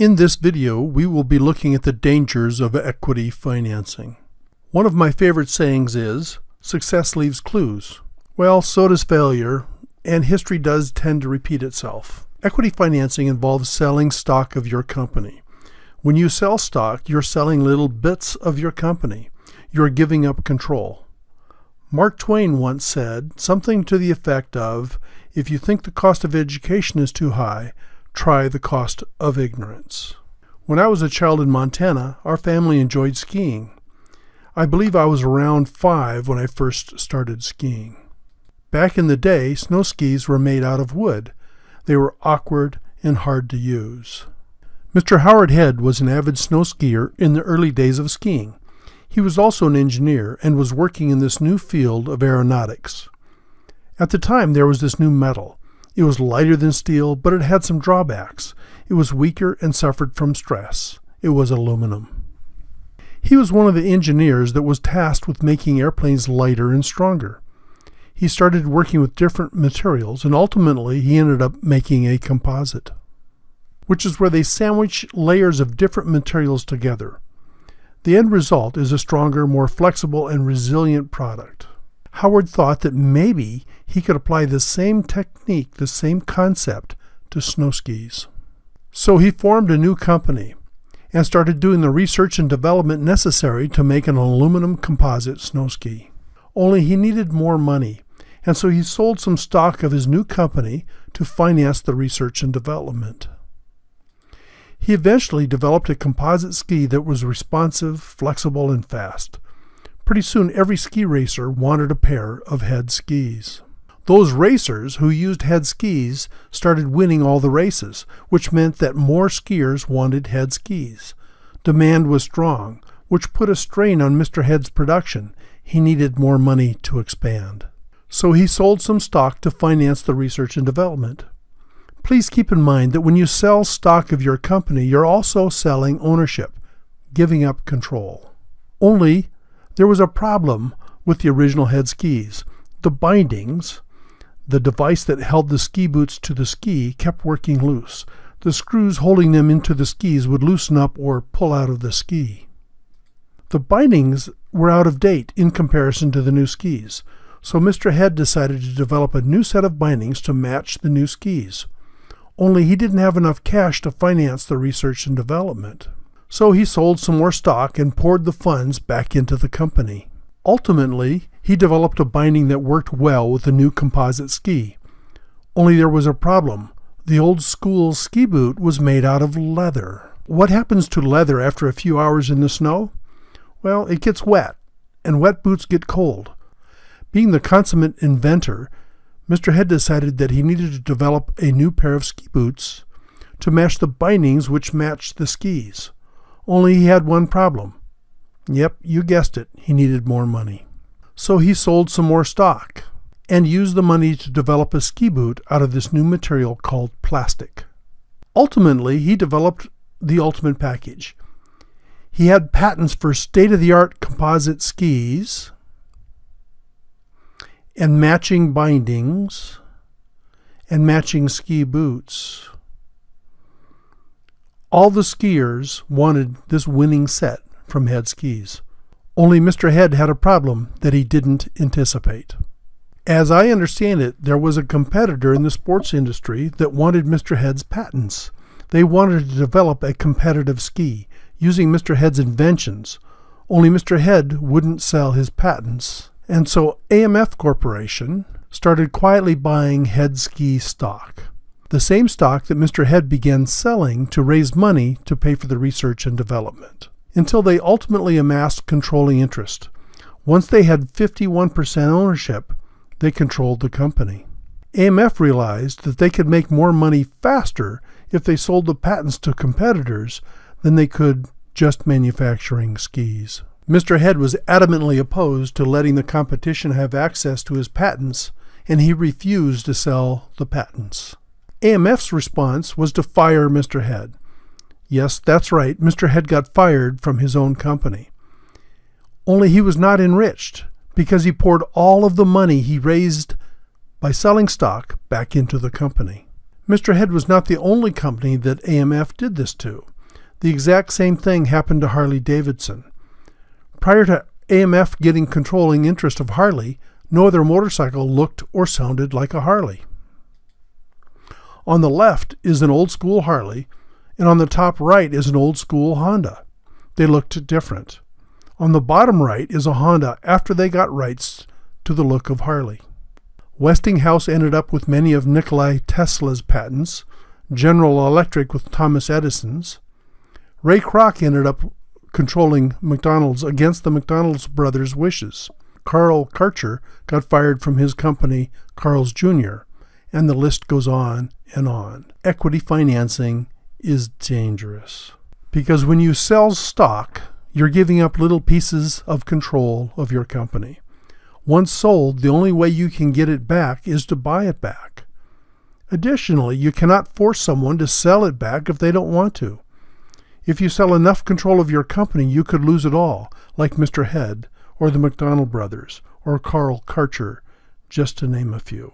In this video, we will be looking at the dangers of equity financing. One of my favorite sayings is, success leaves clues. Well, so does failure, and history does tend to repeat itself. Equity financing involves selling stock of your company. When you sell stock, you're selling little bits of your company. You're giving up control. Mark Twain once said something to the effect of, if you think the cost of education is too high, try the cost of ignorance. When I was a child in Montana, our family enjoyed skiing. I believe I was around 5 when I first started skiing. Back in the day, snow skis were made out of wood. They were awkward and hard to use. Mr. Howard Head was an avid snow skier in the early days of skiing. He was also an engineer and was working in this new field of aeronautics. At the time, there was this new metal. It was lighter than steel, but it had some drawbacks. It was weaker and suffered from stress. It was aluminum. He was one of the engineers that was tasked with making airplanes lighter and stronger. He started working with different materials, and ultimately he ended up making a composite, which is where they sandwich layers of different materials together. The end result is a stronger, more flexible, and resilient product. Howard thought that maybe he could apply the same technique, the same concept, to snow skis. So he formed a new company and started doing the research and development necessary to make an aluminum composite snow ski. Only he needed more money, and so he sold some stock of his new company to finance the research and development. He eventually developed a composite ski that was responsive, flexible, and fast. Pretty soon, every ski racer wanted a pair of Head skis. Those racers who used Head skis started winning all the races, which meant that more skiers wanted Head skis. Demand was strong, which put a strain on Mr. Head's production. He needed more money to expand. So he sold some stock to finance the research and development. Please keep in mind that when you sell stock of your company, you're also selling ownership, giving up control. Only there was a problem with the original Head skis. The bindings, the device that held the ski boots to the ski, kept working loose. The screws holding them into the skis would loosen up or pull out of the ski. The bindings were out of date in comparison to the new skis, so Mr. Head decided to develop a new set of bindings to match the new skis. Only he didn't have enough cash to finance the research and development. So he sold some more stock and poured the funds back into the company. Ultimately, he developed a binding that worked well with the new composite ski. Only there was a problem. The old school ski boot was made out of leather. What happens to leather after a few hours in the snow? Well, it gets wet, and wet boots get cold. Being the consummate inventor, Mr. Head decided that he needed to develop a new pair of ski boots to match the bindings which matched the skis. Only he had one problem. Yep, you guessed it, he needed more money. So he sold some more stock and used the money to develop a ski boot out of this new material called plastic. Ultimately, he developed the ultimate package. He had patents for state-of-the-art composite skis and matching bindings and matching ski boots. All the skiers wanted this winning set from Head skis. Only Mr. Head had a problem that he didn't anticipate. As I understand it, there was a competitor in the sports industry that wanted Mr. Head's patents. They wanted to develop a competitive ski using Mr. Head's inventions. Only Mr. Head wouldn't sell his patents. And so AMF Corporation started quietly buying Head ski stock. The same stock that Mr. Head began selling to raise money to pay for the research and development, until they ultimately amassed controlling interest. Once they had 51% ownership, they controlled the company. AMF realized that they could make more money faster if they sold the patents to competitors than they could just manufacturing skis. Mr. Head was adamantly opposed to letting the competition have access to his patents, and he refused to sell the patents. AMF's response was to fire Mr. Head. Yes, that's right, Mr. Head got fired from his own company. Only he was not enriched because he poured all of the money he raised by selling stock back into the company. Mr. Head was not the only company that AMF did this to. The exact same thing happened to Harley-Davidson. Prior to AMF getting controlling interest of Harley, no other motorcycle looked or sounded like a Harley. On the left is an old-school Harley, and on the top right is an old-school Honda. They looked different. On the bottom right is a Honda after they got rights to the look of Harley. Westinghouse ended up with many of Nikola Tesla's patents, General Electric with Thomas Edison's. Ray Kroc ended up controlling McDonald's against the McDonald's brothers' wishes. Carl Karcher got fired from his company, Carl's Jr., and the list goes on and on. Equity financing is dangerous because when you sell stock, you're giving up little pieces of control of your company. Once sold, the only way you can get it back is to buy it back. Additionally, you cannot force someone to sell it back if they don't want to. If you sell enough control of your company, you could lose it all, like Mr. Head, or the McDonald brothers, or Carl Karcher, just to name a few.